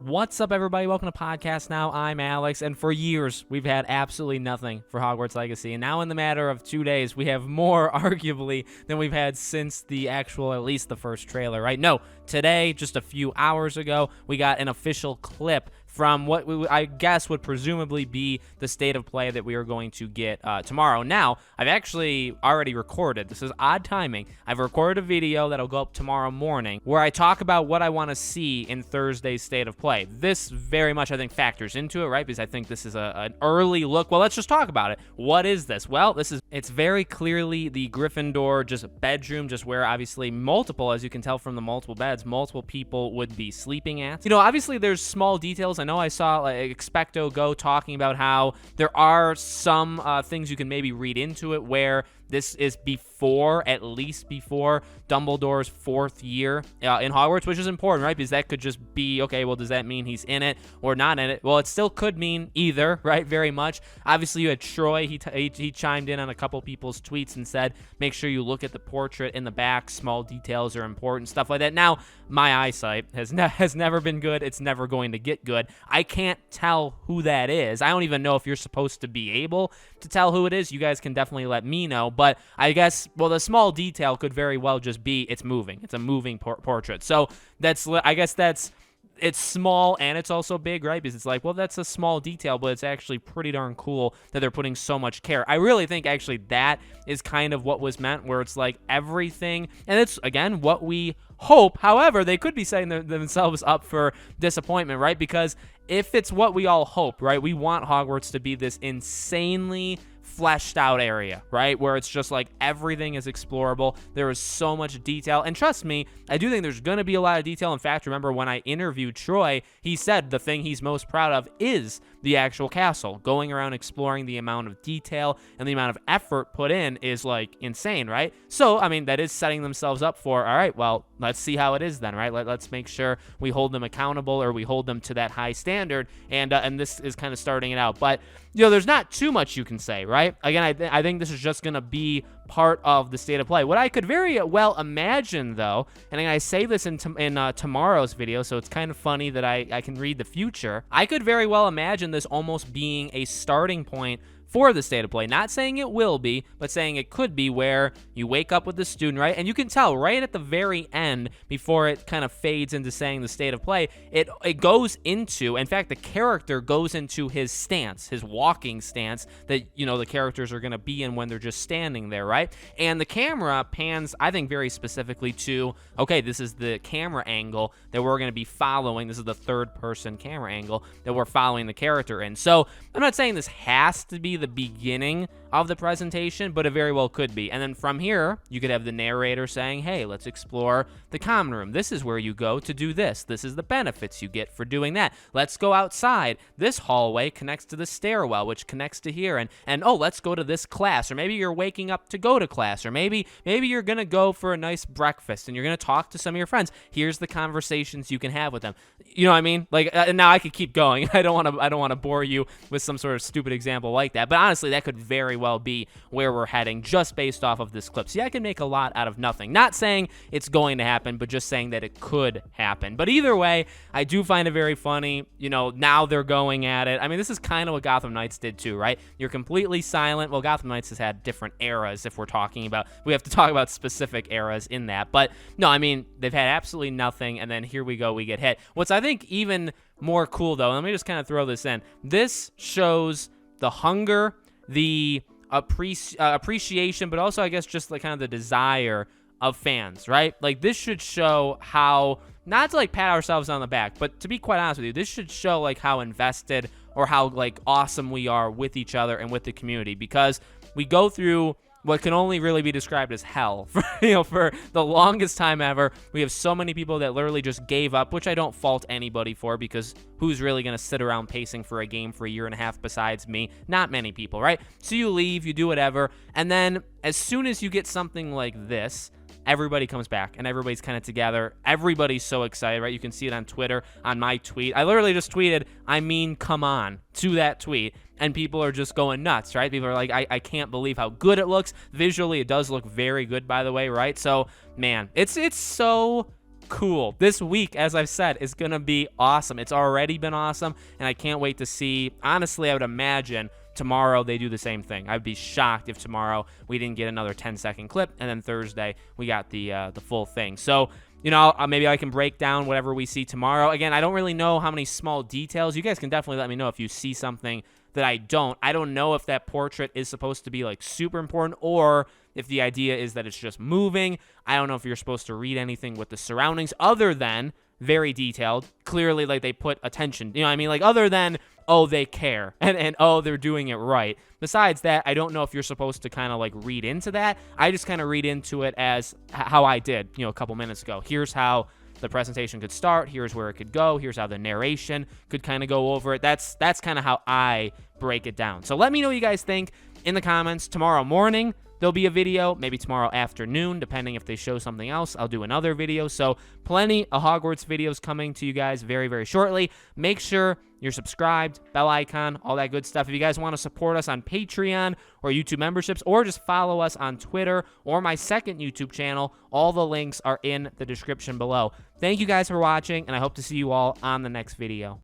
What's up, everybody? Welcome to Podcast Now. I'm Alex, and for years, we've had absolutely nothing for Hogwarts Legacy, and now in the matter of 2 days, we have more, arguably, than we've had since the actual, at least the first trailer, right? No, today, just a few hours ago, we got an official clip from what I guess would presumably be the state of play that we are going to get tomorrow. Now, I've actually already recorded. This is odd timing. I've recorded a video that'll go up tomorrow morning where I talk about what I want to see in Thursday's state of play. This very much, I think, factors into it, right? Because I think this is an early look. Well, let's just talk about it. What is this? Well, it's very clearly the Gryffindor just bedroom, just where obviously multiple, as you can tell from the multiple beds, multiple people would be sleeping at. You know, obviously there's small details. I know I saw Expecto Go talking about how there are some things you can maybe read into it where this is at least before Dumbledore's 4th year in Hogwarts, which is important, right? Because that could just be, okay, well, does that mean he's in it or not in it? Well, it still could mean either, right? Very much. Obviously, you had Troy. He chimed in on a couple people's tweets and said, make sure you look at the portrait in the back. Small details are important, stuff like that. Now, my eyesight has never been good. It's never going to get good. I can't tell who that is. I don't even know if you're supposed to be able to tell who it is. You guys can definitely let me know. But I guess, well, the small detail could very well just be it's moving. It's a moving portrait. So it's small and it's also big, right? Because it's like, well, that's a small detail, but it's actually pretty darn cool that they're putting so much care. I really think actually that is kind of what was meant, where it's like everything, and it's, again, what we hope. However, they could be setting themselves up for disappointment, right? Because if it's what we all hope, right, we want Hogwarts to be this insanely fleshed out area, right, where it's just like everything is explorable. There is so much detail, and trust me, I do think there's going to be a lot of detail. In fact, remember when I interviewed Troy, he said the thing he's most proud of is the actual castle. Going around exploring, the amount of detail and the amount of effort put in is like insane, right? So, I mean, that is setting themselves up for, all right, well, let's see how it is then, right? Let's make sure we hold them accountable, or we hold them to that high standard, and this is kind of starting it out. But, you know, there's not too much you can say, right? Again, I think this is just going to be part of the state of play. What I could very well imagine, though, and I say this in tomorrow's video, so it's kind of funny that I can read the future. I could very well imagine this almost being a starting point for the state of play. Not saying it will be, but saying it could be, where you wake up with the student, right? And you can tell right at the very end, before it kind of fades into saying the state of play, it goes into, in fact, the character goes into his stance, his walking stance that, you know, the characters are going to be in when they're just standing there, right? And the camera pans, I think, very specifically to, okay, this is the camera angle that we're going to be following. This is the third-person camera angle that we're following the character in. So I'm not saying this has to be the beginning of the presentation, but it very well could be. And then from here, you could have the narrator saying, hey, let's explore the common room. This is where you go to do this. This is the benefits you get for doing that. Let's go outside. This hallway connects to the stairwell, which connects to here. And oh, let's go to this class. Or maybe you're waking up to go to class. Or maybe you're going to go for a nice breakfast and you're going to talk to some of your friends. Here's the conversations you can have with them. You know what I mean? Like, now I could keep going. I don't want to bore you with some sort of stupid example like that. But honestly, that could very well be where we're heading just based off of this clip. See, I can make a lot out of nothing. Not saying it's going to happen, but just saying that it could happen. But either way, I do find it very funny. You know, now they're going at it. I mean, this is kind of what Gotham Knights did too, right? You're completely silent. Well, Gotham Knights has had different eras if we're talking about, we have to talk about specific eras in that. But no, I mean, they've had absolutely nothing, and then here we go, we get hit. What's, I think, even more cool, though, let me just kind of throw this in. This shows the hunger, the appreciation, but also, I guess, just like kind of the desire of fans, right? Like, this should show how, not to like pat ourselves on the back, but to be quite honest with you, this should show like how invested or how like awesome we are with each other and with the community, because we go through what can only really be described as hell for the longest time ever. We have so many people that literally just gave up, which I don't fault anybody for, because who's really going to sit around pacing for a game for a year and a half besides me? Not many people, right? So you leave, you do whatever, and then as soon as you get something like this, everybody comes back and everybody's kind of together. Everybody's so excited, right? You can see it on Twitter, on my tweet. I literally just tweeted, I mean, come on, to that tweet. And people are just going nuts, right? People are like, I can't believe how good it looks. Visually, it does look very good, by the way, right? So, man, it's so cool. This week, as I've said, is going to be awesome. It's already been awesome, and I can't wait to see. Honestly, I would imagine tomorrow they do the same thing. I'd be shocked if tomorrow we didn't get another 10-second clip, and then Thursday we got the full thing. So, you know, maybe I can break down whatever we see tomorrow. Again, I don't really know how many small details. You guys can definitely let me know if you see something that I don't. I don't know if that portrait is supposed to be like super important or if the idea is that it's just moving. I don't know if you're supposed to read anything with the surroundings other than very detailed. Clearly, like, they put attention. You know what I mean? Like, other than, oh, they care and oh, they're doing it right. Besides that, I don't know if you're supposed to kind of like read into that. I just kind of read into it as how I did, you know, a couple minutes ago. Here's how the presentation could start. Here's where it could go. Here's how the narration could kind of go over it. That's kind of how I break it down. So let me know what you guys think in the comments. Tomorrow morning, there'll be a video. Maybe tomorrow afternoon, depending if they show something else, I'll do another video. So plenty of Hogwarts videos coming to you guys very, very shortly. Make sure you're subscribed, bell icon, all that good stuff. If you guys want to support us on Patreon or YouTube memberships, or just follow us on Twitter or my second YouTube channel, all the links are in the description below. Thank you guys for watching, and I hope to see you all on the next video.